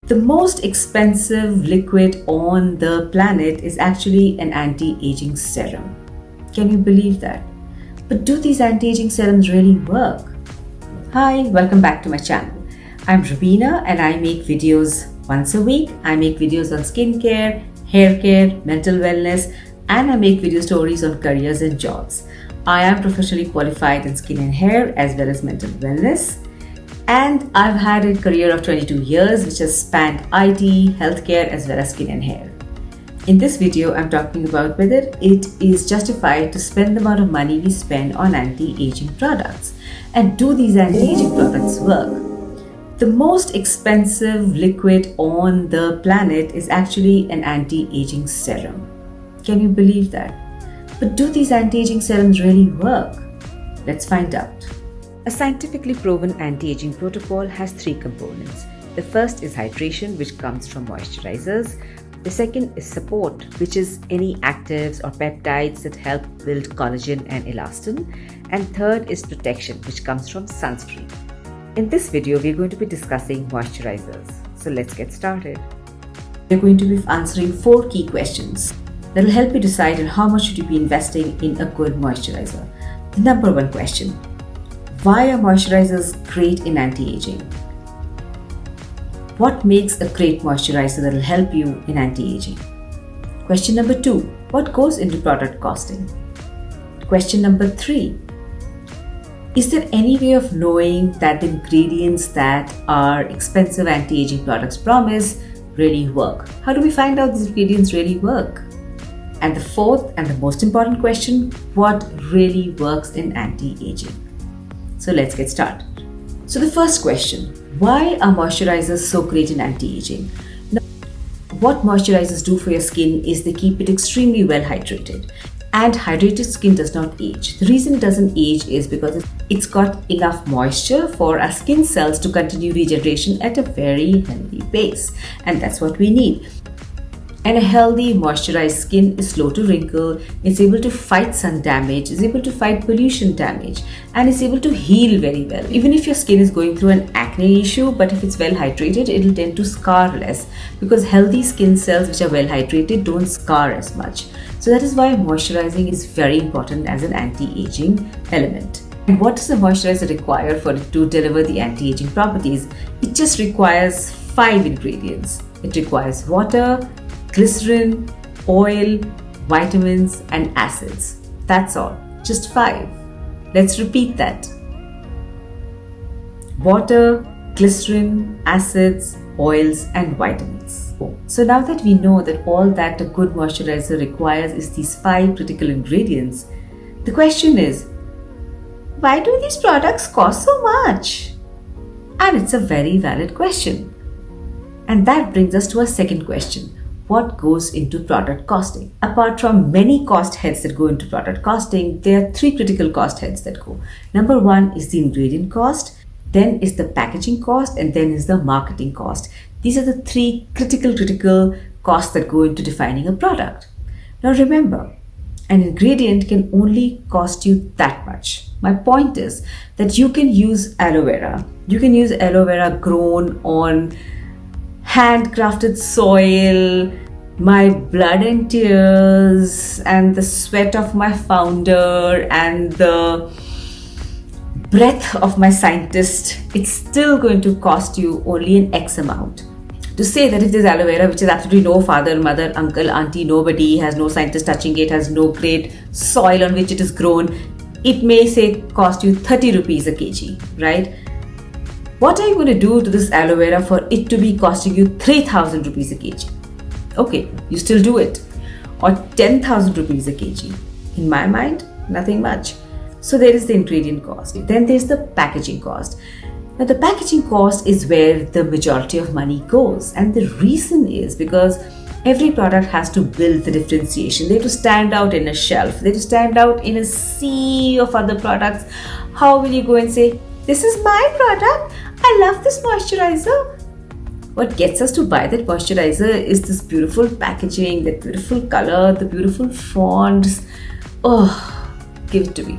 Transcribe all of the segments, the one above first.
The most expensive liquid on the planet is actually an anti-aging serum. Can you believe that? But do these anti-aging serums really work? Hi, welcome back to my channel. I'm Rubina and I make videos once a week. I make videos on skincare, hair care, mental wellness, and I make video stories on careers and jobs. I am professionally qualified in skin and hair as well as mental wellness. And I've had a career of 22 years which has spanned IT, healthcare as well as skin and hair. In this video, I'm talking about whether it is justified to spend the amount of money we spend on anti-aging products. And do these anti-aging products work? The most expensive liquid on the planet is actually an anti-aging serum. Can you believe that? But do these anti-aging serums really work? Let's find out. A scientifically proven anti-aging protocol has three components. The first is hydration, which comes from moisturizers. The second is support, which is any actives or peptides that help build collagen and elastin. And third is protection, which comes from sunscreen. In this video, we're going to be discussing moisturizers. So let's get started. We're going to be answering 4 key questions that will help you decide on how much should you be investing in a good moisturizer. The number 1 question: why are moisturizers great in anti-aging? What makes a great moisturizer that will help you in anti-aging? Question number 2: what goes into product costing? Question number 3: is there any way of knowing that the ingredients that our expensive anti-aging products promise really work? How do we find out these ingredients really work? And the fourth and the most important question: what really works in anti-aging? So let's get started. So the first question: why are moisturizers so great in anti-aging? Now, what moisturizers do for your skin is they keep it extremely well hydrated. And hydrated skin does not age. The reason it doesn't age is because it's got enough moisture for our skin cells to continue regeneration at a very healthy pace. And that's what we need. And a healthy, moisturized skin is slow to wrinkle, it's able to fight sun damage, is able to fight pollution damage, and is able to heal very well. Even if your skin is going through an acne issue, but if it's well hydrated, it'll tend to scar less because healthy skin cells which are well hydrated don't scar as much. So that is why moisturizing is very important as an anti-aging element. And what does a moisturizer require for it to deliver the anti-aging properties? It just requires 5 ingredients. It requires water, glycerin, oil, vitamins, and acids. That's all. Just 5. Let's repeat that. Water, glycerin, acids, oils, and vitamins. So now that we know that all that a good moisturizer requires is these 5 critical ingredients, the question is, why do these products cost so much? And it's a very valid question. And that brings us to our second question: what goes into product costing? Apart from many cost heads that go into product costing, there are 3 critical cost heads that go. Number 1 is the ingredient cost, then is the packaging cost, and then is the marketing cost. These are the 3 critical costs that go into defining a product. Now remember, an ingredient can only cost you that much. My point is that you can use aloe vera. You can use aloe vera grown on handcrafted soil, my blood and tears, and the sweat of my founder, and the breath of my scientist. It's still going to cost you only an X amount. To say that if there's aloe vera, which is absolutely no father, mother, uncle, auntie, nobody, has no scientist touching it, has no great soil on which it is grown, it may say cost you 30 rupees a kg, right? What are you going to do to this aloe vera for it to be costing you 3,000 rupees a kg? Okay, you still do it. Or 10,000 rupees a kg. In my mind, nothing much. So there is the ingredient cost. Then there's the packaging cost. Now the packaging cost is where the majority of money goes. And the reason is because every product has to build the differentiation. They have to stand out in a shelf. They have to stand out in a sea of other products. How will you go and say, this is my product, I love this moisturizer? What gets us to buy that moisturizer is this beautiful packaging, that beautiful color, the beautiful fonts. Oh, give it to me,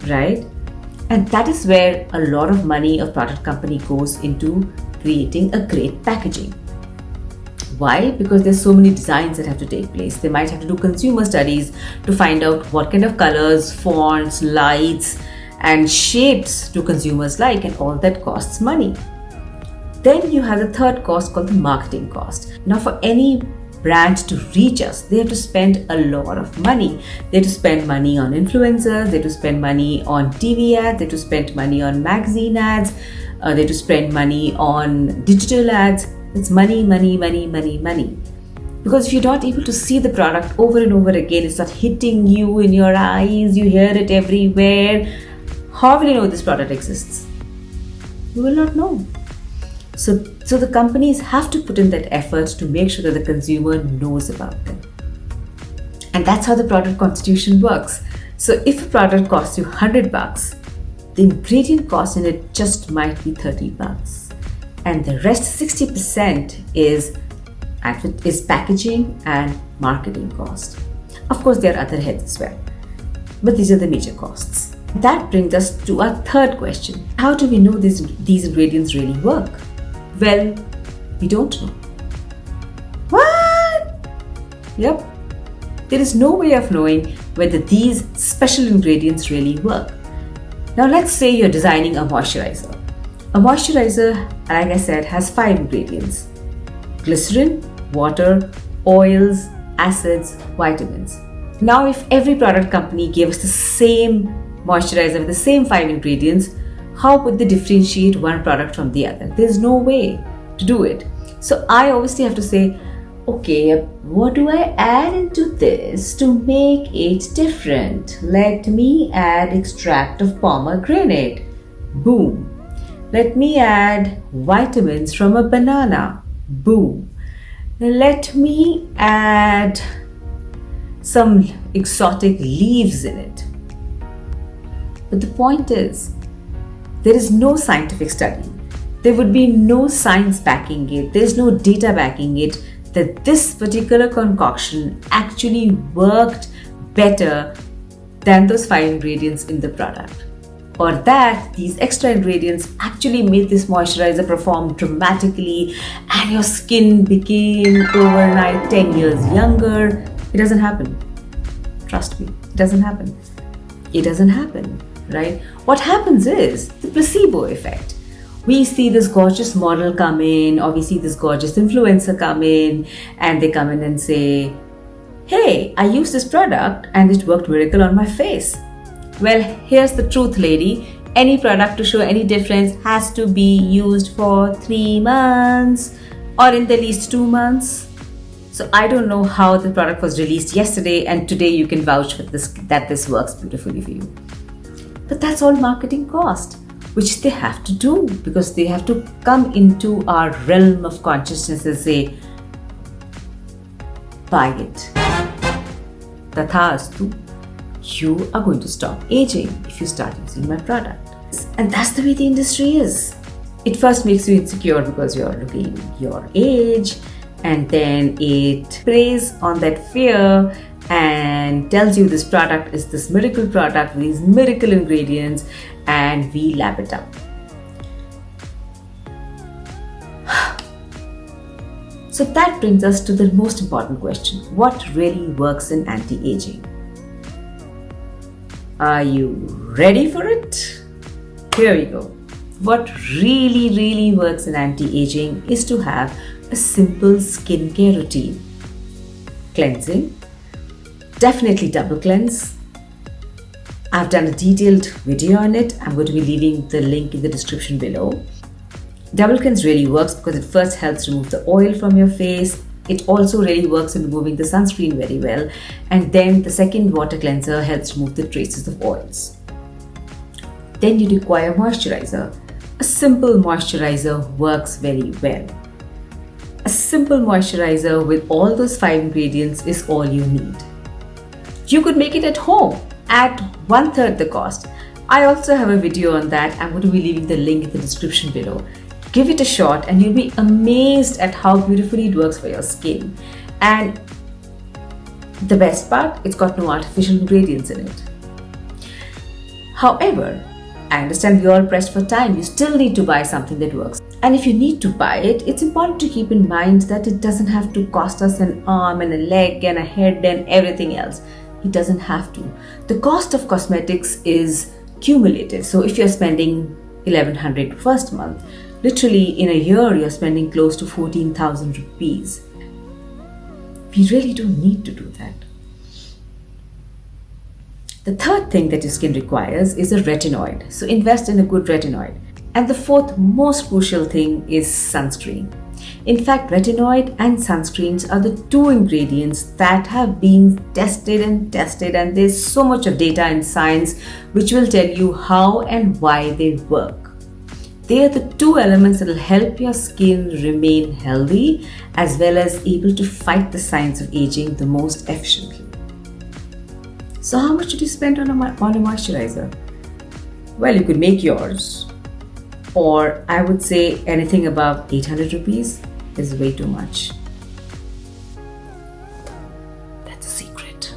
right? And that is where a lot of money of product company goes into creating a great packaging. Why? Because there's so many designs that have to take place. They might have to do consumer studies to find out what kind of colors, fonts, lights, and shapes do consumers like, and all that costs money. Then you have the third cost called the marketing cost. Now, for any brand to reach us, they have to spend a lot of money. They have to spend money on influencers, they have to spend money on TV ads, they have to spend money on magazine ads, they have to spend money on digital ads. It's money, money, money, money, money. Because if you're not able to see the product over and over again, it's not hitting you in your eyes, you hear it everywhere, how will you know this product exists? You will not know. So the companies have to put in that effort to make sure that the consumer knows about them. And that's how the product constitution works. So if a product costs you $100, the ingredient cost in it just might be $30. And the rest 60% is packaging and marketing cost. Of course, there are other heads as well, but these are the major costs. That brings us to our third question. How do we know these ingredients really work? Well, we don't know. What? Yep. There is no way of knowing whether these special ingredients really work. Now let's say you're designing a moisturizer. A moisturizer, like I said, has 5 ingredients: glycerin, water, oils, acids, vitamins. Now if every product company gave us the same moisturizer with the same 5 ingredients, how would they differentiate one product from the other? There's no way to do it. So I obviously have to say, okay, what do I add into this to make it different? Let me add extract of pomegranate. Boom. Let me add vitamins from a banana. Boom. Let me add some exotic leaves in it. But the point is, there is no scientific study. There would be no science backing it. There's no data backing it that this particular concoction actually worked better than those 5 ingredients in the product, or that these extra ingredients actually made this moisturizer perform dramatically and your skin became overnight 10 years younger. It doesn't happen. Trust me, it doesn't happen. It doesn't happen, right? What happens is the placebo effect. We see this gorgeous model come in, or we see this gorgeous influencer come in, and they come in and say, hey, I used this product and it worked miracle on my face. Well, here's the truth, lady. Any product to show any difference has to be used for 3 months or in the least 2 months. So I don't know how the product was released yesterday and today you can vouch for this, that this works beautifully for you. But that's all marketing cost, which they have to do because they have to come into our realm of consciousness and say, buy it. Tathastu, you are going to stop aging if you start using my product. And that's the way the industry is. It first makes you insecure because you're looking your age, and then it preys on that fear and tells you this product is this miracle product with these miracle ingredients, and we lap it up. So that brings us to the most important question. What really works in anti-aging? Are you ready for it? Here we go. What really works in anti-aging is to have a simple skincare routine. Cleansing, definitely double cleanse. I've done a detailed video on it. I'm going to be leaving the link in the description below. Double cleanse really works because it first helps remove the oil from your face. It also really works in removing the sunscreen very well. And then the second water cleanser helps remove the traces of oils. Then you require moisturizer. A simple moisturizer works very well. A simple moisturizer with all those 5 ingredients is all you need. You could make it at home at 1/3 the cost. I also have a video on that. I'm going to be leaving the link in the description below. Give it a shot and you'll be amazed at how beautifully it works for your skin. And the best part, it's got no artificial ingredients in it. However, I understand we're all pressed for time. You still need to buy something that works. And if you need to buy it, it's important to keep in mind that it doesn't have to cost us an arm and a leg and a head and everything else. It doesn't have to. The cost of cosmetics is cumulative. So if you're spending 1100 first month, literally in a year you're spending close to 14,000 rupees. We really don't need to do that. The third thing that your skin requires is a retinoid. So invest in a good retinoid. And the fourth most crucial thing is sunscreen. In fact, retinoid and sunscreens are the two ingredients that have been tested, and there's so much of data and science which will tell you how and why they work. They are the two elements that will help your skin remain healthy as well as able to fight the signs of aging the most efficiently. So how much should you spend on a moisturizer? Well, you could make yours. Or I would say anything above 800 rupees is way too much. That's a secret.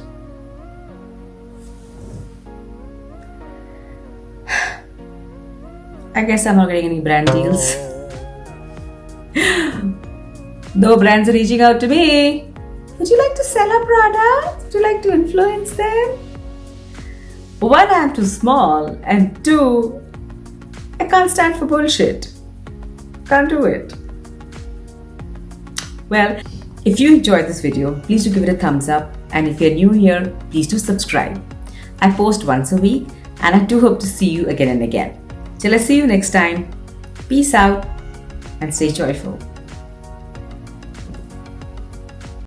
I guess I'm not getting any brand deals. No brands are reaching out to me. Would you like to sell our products? Would you like to influence them? One, I'm too small, and two, I can't stand for bullshit. Can't do it. Well, if you enjoyed this video, please do give it a thumbs up. And if you're new here, please do subscribe. I post once a week and I do hope to see you again and again. Till I see you next time, peace out and stay joyful.